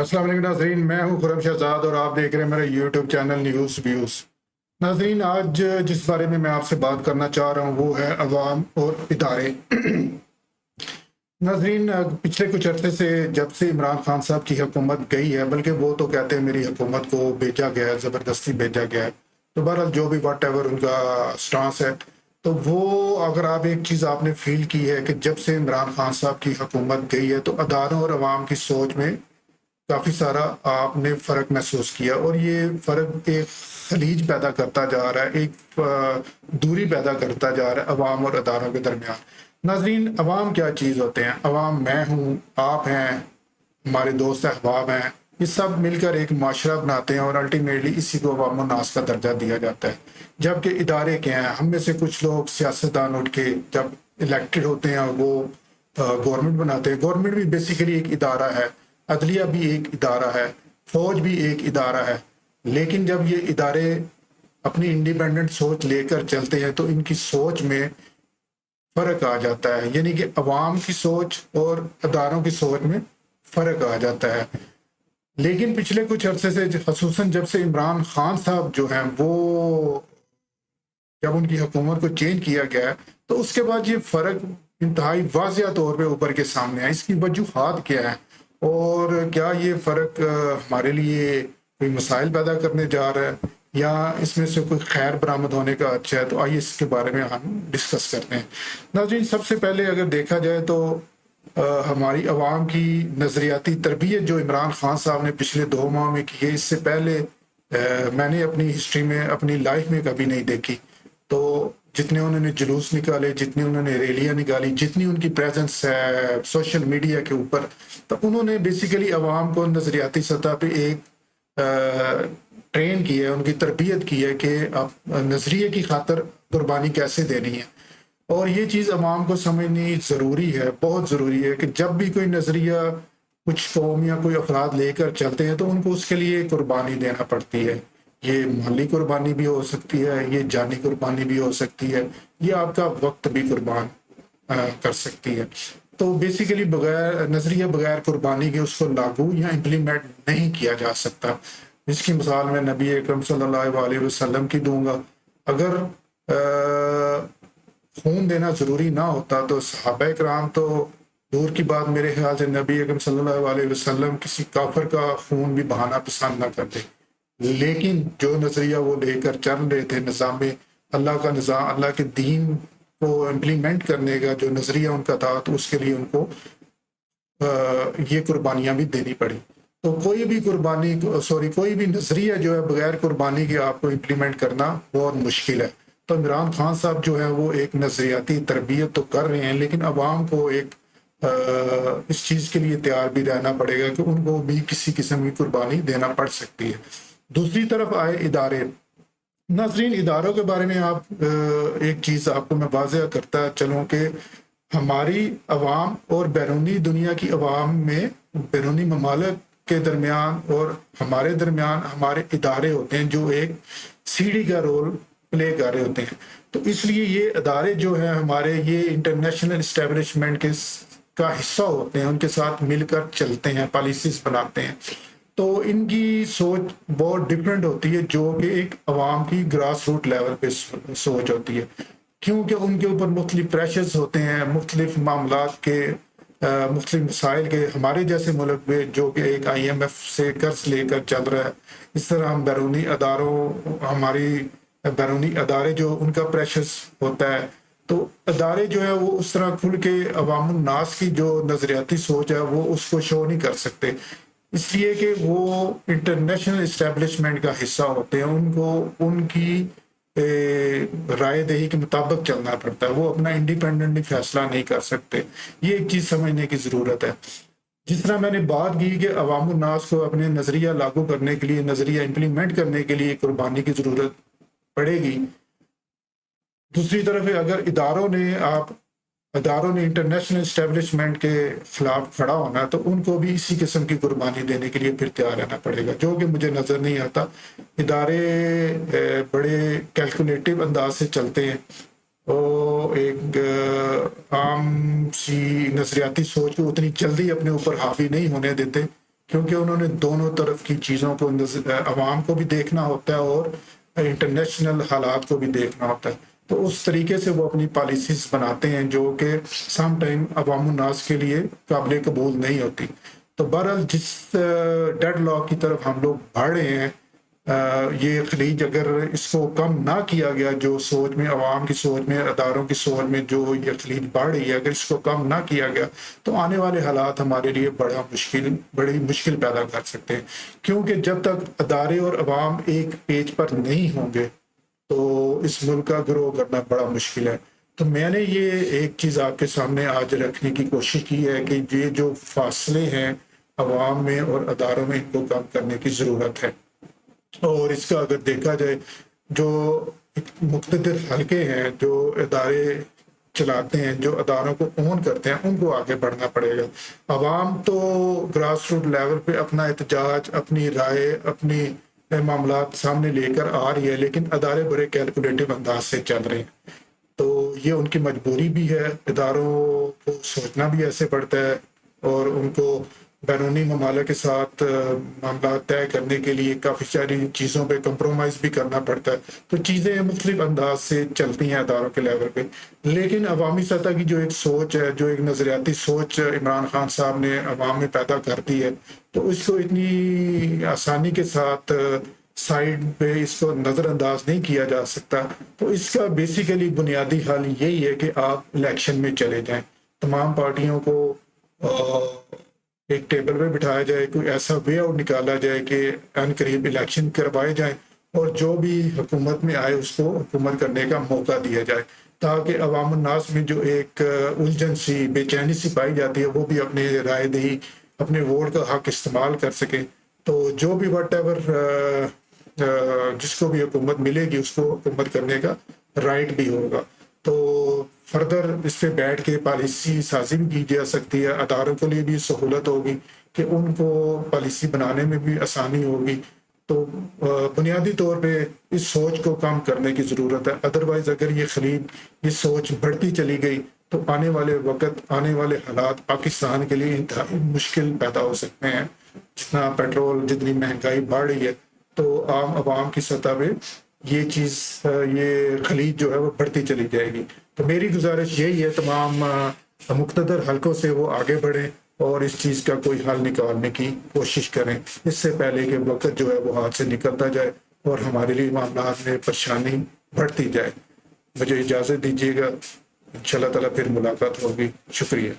السلام علیکم ناظرین، میں ہوں خرم شہزاد اور آپ دیکھ رہے ہیں میرا یوٹیوب چینل نیوز ویوز۔ ناظرین، آج جس بارے میں آپ سے بات کرنا چاہ رہا ہوں وہ ہے عوام اور ادارے۔ ناظرین، پچھلے کچھ عرصے سے جب سے عمران خان صاحب کی حکومت گئی ہے، بلکہ وہ تو کہتے ہیں میری حکومت کو بھیجا گیا ہے، زبردستی بھیجا گیا ہے، تو بہرحال جو بھی واٹ ایور ان کا سٹانس ہے، تو وہ اگر آپ ایک چیز آپ نے فیل کی ہے کہ جب سے عمران خان صاحب کی حکومت گئی ہے تو اداروں اور عوام کی سوچ میں کافی سارا آپ نے فرق محسوس کیا، اور یہ فرق ایک خلیج پیدا کرتا جا رہا ہے، ایک دوری پیدا کرتا جا رہا ہے عوام اور اداروں کے درمیان۔ ناظرین، عوام کیا چیز ہوتے ہیں؟ عوام میں ہوں، آپ ہیں، ہمارے دوست احباب ہیں، یہ سب مل کر ایک معاشرہ بناتے ہیں اور الٹیمیٹلی اسی کو عوام الناس کا درجہ دیا جاتا ہے۔ جبکہ ادارے کیا ہیں؟ ہم میں سے کچھ لوگ سیاستدان اٹھ کے جب الیکٹڈ ہوتے ہیں وہ گورنمنٹ بناتے ہیں۔ گورنمنٹ بھی بیسیکلی ایک ادارہ ہے، عدلیہ بھی ایک ادارہ ہے، فوج بھی ایک ادارہ ہے، لیکن جب یہ ادارے اپنی انڈیپینڈنٹ سوچ لے کر چلتے ہیں تو ان کی سوچ میں فرق آ جاتا ہے، یعنی کہ عوام کی سوچ اور اداروں کی سوچ میں فرق آ جاتا ہے۔ لیکن پچھلے کچھ عرصے سے خصوصاً جب سے عمران خان صاحب جو ہیں وہ جب ان کی حکومت کو چینج کیا گیا ہے تو اس کے بعد یہ فرق انتہائی واضح طور پہ اوپر کے سامنے ہے۔ اس کی وجوہات کیا ہے اور کیا یہ فرق ہمارے لیے کوئی مسائل پیدا کرنے جا رہا ہے یا اس میں سے کوئی خیر برآمد ہونے کا اچھا ہے؟ تو آئیے اس کے بارے میں ہم ڈسکس کرتے ہیں۔ ناظرین، سب سے پہلے اگر دیکھا جائے تو ہماری عوام کی نظریاتی تربیت جو عمران خان صاحب نے پچھلے 2 ماہ میں کی ہے، اس سے پہلے میں نے اپنی ہسٹری میں، اپنی لائف میں کبھی نہیں دیکھی۔ تو جتنے انہوں نے جلوس نکالے، جتنی انہوں نے ریلیاں نکالی، جتنی ان کی پریزنس ہے سوشل میڈیا کے اوپر، تو انہوں نے بیسیکلی عوام کو نظریاتی سطح پہ ایک ٹرین کی ہے، ان کی تربیت کی ہے کہ آپ نظریے کی خاطر قربانی کیسے دینی ہے۔ اور یہ چیز عوام کو سمجھنی ضروری ہے، بہت ضروری ہے کہ جب بھی کوئی نظریہ کچھ قوم یا کوئی افراد لے کر چلتے ہیں تو ان کو اس کے لیے قربانی دینا پڑتی ہے۔ یہ مالی قربانی بھی ہو سکتی ہے، یہ جانی قربانی بھی ہو سکتی ہے، یہ آپ کا وقت بھی قربان کر سکتی ہے۔ تو بیسیکلی بغیر نظریہ، بغیر قربانی کے اس کو لاگو یا امپلیمنٹ نہیں کیا جا سکتا۔ اس کی مثال میں نبی اکرم صلی اللہ علیہ وسلم کی دوں گا۔ اگر خون دینا ضروری نہ ہوتا تو صحابہ کرام تو دور کی بات، میرے خیال سے نبی اکرم صلی اللہ علیہ وسلم کسی کافر کا خون بھی بہانا پسند نہ کرتے، لیکن جو نظریہ وہ لے کر چل رہے تھے، نظام اللہ کا نظام، اللہ کے دین کو امپلیمنٹ کرنے کا جو نظریہ ان کا تھا، تو اس کے لیے ان کو یہ قربانیاں بھی دینی پڑی۔ تو کوئی بھی کوئی بھی نظریہ جو ہے بغیر قربانی کے آپ کو امپلیمنٹ کرنا بہت مشکل ہے۔ تو عمران خان صاحب جو ہے وہ ایک نظریاتی تربیت تو کر رہے ہیں، لیکن عوام کو ایک اس چیز کے لیے تیار بھی رہنا پڑے گا کہ ان کو بھی کسی قسم کی قربانی دینا پڑ سکتی ہے۔ دوسری طرف آئے ادارے۔ ناظرین، اداروں کے بارے میں ایک چیز آپ کو میں واضح کرتا چلوں کہ ہماری عوام اور بیرونی دنیا کی عوام میں، بیرونی ممالک کے درمیان اور ہمارے درمیان ہمارے ادارے ہوتے ہیں جو ایک سیڑھی کا رول پلے کر رہے ہوتے ہیں۔ تو اس لیے یہ ادارے جو ہیں ہمارے، یہ انٹرنیشنل اسٹیبلشمنٹ کا حصہ ہوتے ہیں، ان کے ساتھ مل کر چلتے ہیں، پالیسیز بناتے ہیں۔ تو ان کی سوچ بہت ڈفرینٹ ہوتی ہے، جو کہ ایک عوام کی گراس روٹ لیول پہ سوچ ہوتی ہے، کیونکہ ان کے اوپر مختلف پریشرز ہوتے ہیں، مختلف معاملات کے، مختلف مسائل کے۔ ہمارے جیسے ملک میں جو کہ ایک IMF سے قرض لے کر چل رہا ہے، اس طرح ہم بیرونی اداروں، ہماری بیرونی ادارے جو ان کا پریشرز ہوتا ہے، تو ادارے جو ہے وہ اس طرح کھل کے عوام الناس کی جو نظریاتی سوچ ہے وہ اس کو شو نہیں کر سکتے، اس لیے کہ وہ انٹرنیشنل اسٹیبلشمنٹ کا حصہ ہوتے ہیں، ان کو ان کی رائے دہی کے مطابق چلنا پڑتا ہے، وہ اپنا انڈیپینڈنٹلی فیصلہ نہیں کر سکتے۔ یہ ایک چیز سمجھنے کی ضرورت ہے۔ جس طرح میں نے بات کی کہ عوام الناس کو اپنے نظریہ لاگو کرنے کے لیے، نظریہ امپلیمنٹ کرنے کے لیے قربانی کی ضرورت پڑے گی، دوسری طرف اگر اداروں نے انٹرنیشنل اسٹیبلشمنٹ کے خلاف کھڑا ہونا تو ان کو بھی اسی قسم کی قربانی دینے کے لیے پھر تیار رہنا پڑے گا، جو کہ مجھے نظر نہیں آتا۔ ادارے بڑے کیلکولیٹو انداز سے چلتے ہیں، وہ ایک عام سی نظریاتی سوچ کو اتنی جلدی اپنے اوپر حاوی نہیں ہونے دیتے کیونکہ انہوں نے دونوں طرف کی چیزوں کو عوام کو بھی دیکھنا ہوتا ہے اور انٹرنیشنل حالات کو بھی دیکھنا ہوتا ہے. تو اس طریقے سے وہ اپنی پالیسیز بناتے ہیں جو کہ سم ٹائم عوام الناس کے لیے قابل قبول نہیں ہوتی. تو بہرحال جس ڈیڈ لاک کی طرف ہم لوگ بڑھ رہے ہیں، یہ خلیج اگر اس کو کم نہ کیا گیا، جو سوچ میں عوام کی سوچ میں، اداروں کی سوچ میں جو یہ خلیج بڑھ رہی ہے، اگر اس کو کم نہ کیا گیا تو آنے والے حالات ہمارے لیے بڑی مشکل پیدا کر سکتے ہیں. کیونکہ جب تک ادارے اور عوام ایک پیج پر نہیں ہوں گے تو اس ملک کا گرو کرنا بڑا مشکل ہے. تو میں نے یہ ایک چیز آپ کے سامنے آج رکھنے کی کوشش کی ہے کہ یہ جو فاصلے ہیں عوام میں اور اداروں میں، ان کو کم کرنے کی ضرورت ہے. اور اس کا اگر دیکھا جائے، جو مقتدر حلقے ہیں جو ادارے چلاتے ہیں، جو اداروں کو اون کرتے ہیں، ان کو آگے بڑھنا پڑے گا. عوام تو گراس روٹ لیول پہ اپنا احتجاج، اپنی رائے، اپنی معاملات سامنے لے کر آ رہی ہے، لیکن ادارے بڑے کیلکولیٹو انداز سے چل رہے ہیں. تو یہ ان کی مجبوری بھی ہے، اداروں کو سوچنا بھی ایسے پڑتا ہے، اور ان کو بیرونی ممالک کے ساتھ معاملات طے کرنے کے لیے کافی ساری چیزوں پہ کمپرومائز بھی کرنا پڑتا ہے. تو چیزیں مختلف انداز سے چلتی ہیں اداروں کے لیول پہ. لیکن عوامی سطح کی جو ایک سوچ ہے، جو ایک نظریاتی سوچ عمران خان صاحب نے عوام میں پیدا کر دی ہے، تو اس کو اتنی آسانی کے ساتھ سائڈ پہ اس کو نظر انداز نہیں کیا جا سکتا. تو اس کا بیسیکلی بنیادی حل یہی ہے کہ آپ الیکشن میں چلے جائیں، تمام پارٹیوں کو ایک ٹیبل پہ بٹھایا جائے، کوئی ایسا وے آؤٹ نکالا جائے کہ ان قریب الیکشن کروائے جائیں، اور جو بھی حکومت میں آئے اس کو حکومت کرنے کا موقع دیا جائے، تاکہ عوام الناس میں جو ایک الجھن سی، بے چینی سی پائی جاتی ہے، وہ بھی اپنے رائے دہی، اپنے ووٹ کا حق استعمال کر سکیں. تو جو بھی واٹ ایور جس کو بھی حکومت ملے گی اس کو حکومت کرنے کا رائٹ بھی ہوگا. تو فردر اس پہ بیٹھ کے پالیسی سازی بھی کی جا سکتی ہے. اداروں کے لیے بھی سہولت ہوگی کہ ان کو پالیسی بنانے میں بھی آسانی ہوگی. تو بنیادی طور پہ اس سوچ کو کم کرنے کی ضرورت ہے. ادروائز اگر یہ خلیج، یہ سوچ بڑھتی چلی گئی تو آنے والے وقت، آنے والے حالات پاکستان کے لیے انتہائی مشکل پیدا ہو سکتے ہیں. جتنا پیٹرول، جتنی مہنگائی بڑھ رہی ہے، تو عام عوام کی سطح پہ یہ چیز، یہ خلیج جو ہے وہ بڑھتی چلی جائے گی. تو میری گزارش یہی ہے تمام مقتدر حلقوں سے، وہ آگے بڑھیں اور اس چیز کا کوئی حل نکالنے کی کوشش کریں، اس سے پہلے کہ وقت جو ہے وہ ہاتھ سے نکلتا جائے اور ہمارے لیے معاملات میں پریشانی بڑھتی جائے. مجھے اجازت دیجیے گا، انشاءاللہ تعالیٰ پھر ملاقات ہوگی. شکریہ.